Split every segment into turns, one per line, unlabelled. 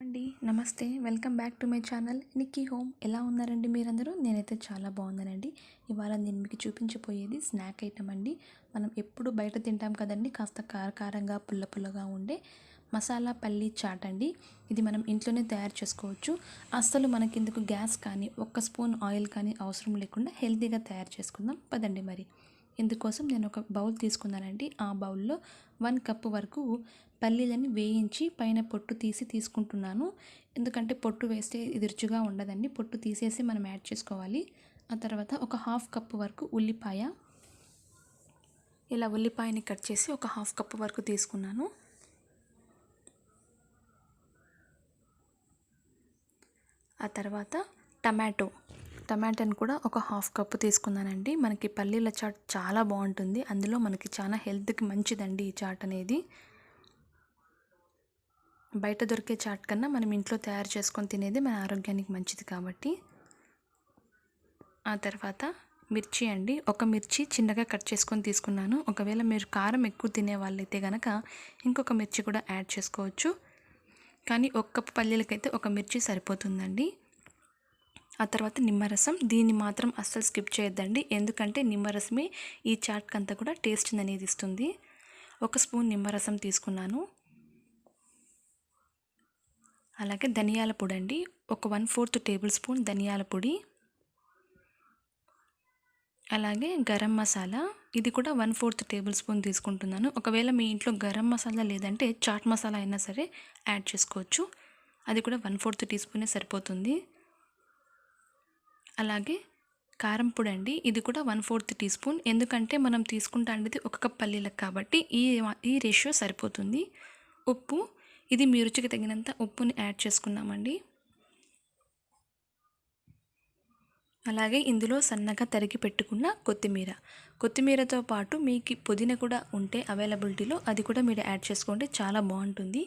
అండి నమస్తే, welcome back to my channel Nikki home. ఎలా ఉన్నారండి మీరందరూ? నేనైతే చాలా బాగున్నానండి. ఇవాళ నేను మీకు చూపించబోయేది స్నాక్ ఐటమ్ అండి. మనం ఎప్పుడు బయట తింటాం కదండి, కాస్త కారంగా పుల్లగా ఉండే మసాలా పల్లి చాట్ అండి. ఇది మనం ఇంట్లోనే తయారు చేసుకోవచ్చు. అస్సలు మనకిందుకు గ్యాస్ కానీ ఒక్క స్పూన్ ఆయిల్ కానీ అవసరం లేకుండా హెల్తీగా తయారు చేసుకుందాం పదండి. మరి ఇందుకోసం నేను ఒక బౌల్ తీసుకున్నానండి. ఆ బౌల్లో 1 కప్పు వరకు పల్లీలని వేయించి పైన పొట్టు తీసుకుంటున్నాను. ఎందుకంటే పొట్టు వేస్తే ఇది రుచిగా ఉండదండి. పొట్టు తీసేసి మనం యాడ్ చేసుకోవాలి. ఆ తర్వాత ఒక 1/2 కప్పు వరకు ఉల్లిపాయ, ఇలా ఉల్లిపాయని కట్ చేసి ఒక 1/2 కప్పు వరకు తీసుకున్నాను. ఆ తర్వాత టమాటాని కూడా ఒక 1/2 కప్పు తీసుకున్నానండి. మనకి పల్లీల చాట్ చాలా బాగుంటుంది. అందులో మనకి చాలా హెల్త్కి మంచిదండి ఈ చాట్ అనేది. బయట దొరికే చాట్ కన్నా మనం ఇంట్లో తయారు చేసుకొని తినేది మన ఆరోగ్యానికి మంచిది కాబట్టి. ఆ తర్వాత మిర్చి అండి, ఒక మిర్చి చిన్నగా కట్ చేసుకొని తీసుకున్నాను. ఒకవేళ మీరు కారం ఎక్కువ తినే వాళ్ళైతే కనుక ఇంకొక మిర్చి కూడా యాడ్ చేసుకోవచ్చు. కానీ 1 కప్పు పల్లీలకైతే ఒక మిర్చి సరిపోతుందండి. ఆ తర్వాత నిమ్మరసం, దీన్ని మాత్రం అస్సలు స్కిప్ చేయొద్దండి. ఎందుకంటే నిమ్మరసమే ఈ చాట్కి అంతా కూడా టేస్ట్ అనేది ఇస్తుంది. 1 స్పూన్ నిమ్మరసం తీసుకున్నాను. అలాగే ధనియాల పొడి అండి, ఒక 1/4 టేబుల్ స్పూన్ ధనియాల పొడి. అలాగే గరం మసాలా, ఇది కూడా 1/4 టేబుల్ స్పూన్ తీసుకుంటున్నాను. ఒకవేళ మీ ఇంట్లో గరం మసాలా లేదంటే చాట్ మసాలా అయినా సరే యాడ్ చేసుకోవచ్చు. అది కూడా 1/4 టీ స్పూనే సరిపోతుంది. అలాగే కారం పొడి అండి, ఇది కూడా 1/4 టీ స్పూన్. ఎందుకంటే మనం తీసుకుంటా అనేది 1 కప్ పల్లీలకు కాబట్టి ఈ రేషియో సరిపోతుంది. ఉప్పు, ఇది మీ రుచికి తగినంత ఉప్పుని యాడ్ చేసుకున్నామండి. అలాగే ఇందులో సన్నగా తరిగి పెట్టుకున్న కొత్తిమీరతో పాటు మీకు పుదీనా కూడా ఉంటే అవైలబిలిటీలో అది కూడా మీరు యాడ్ చేసుకోండి, చాలా బాగుంటుంది.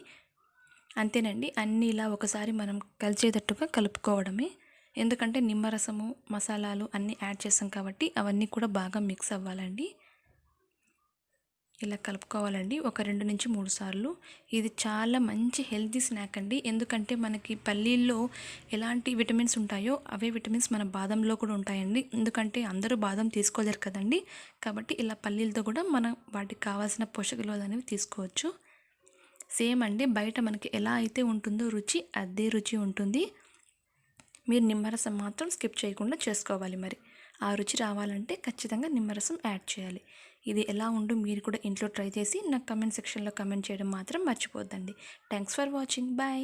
అంతేనండి, అన్నీ ఇలా ఒకసారి మనం కలిసేటట్టుగా కలుపుకోవడమే. ఎందుకంటే నిమ్మరసము మసాలాలు అన్నీ యాడ్ చేస్తాం కాబట్టి అవన్నీ కూడా బాగా మిక్స్ అవ్వాలండి. ఇలా కలుపుకోవాలండి ఒక 2 నుంచి 3 సార్లు. ఇది చాలా మంచి హెల్తీ స్నాక్ అండి. ఎందుకంటే మనకి పల్లీల్లో ఎలాంటి విటమిన్స్ ఉంటాయో అవే విటమిన్స్ మన బాదంలో కూడా ఉంటాయండి. ఎందుకంటే అందరూ బాదం తీసుకోలేరు కదండి, కాబట్టి ఇలా పల్లీలతో కూడా మనం వాటికి కావాల్సిన పోషక విలువలు అనేవి తీసుకోవచ్చు. సేమ్ అండి, బయట మనకి ఎలా అయితే ఉంటుందో రుచి అదే రుచి ఉంటుంది. మీరు నిమ్మరసం మాత్రం స్కిప్ చేయకుండా చేసుకోవాలి. మరి ఆ రుచి రావాలంటే ఖచ్చితంగా నిమ్మరసం యాడ్ చేయాలి. ఇది ఎలా ఉందో మీరు కూడా ఇంట్లో ట్రై చేసి నాకు కమెంట్ సెక్షన్లో కమెంట్ చేయడం మాత్రం మర్చిపోద్దండి. Thanks for watching. బాయ్.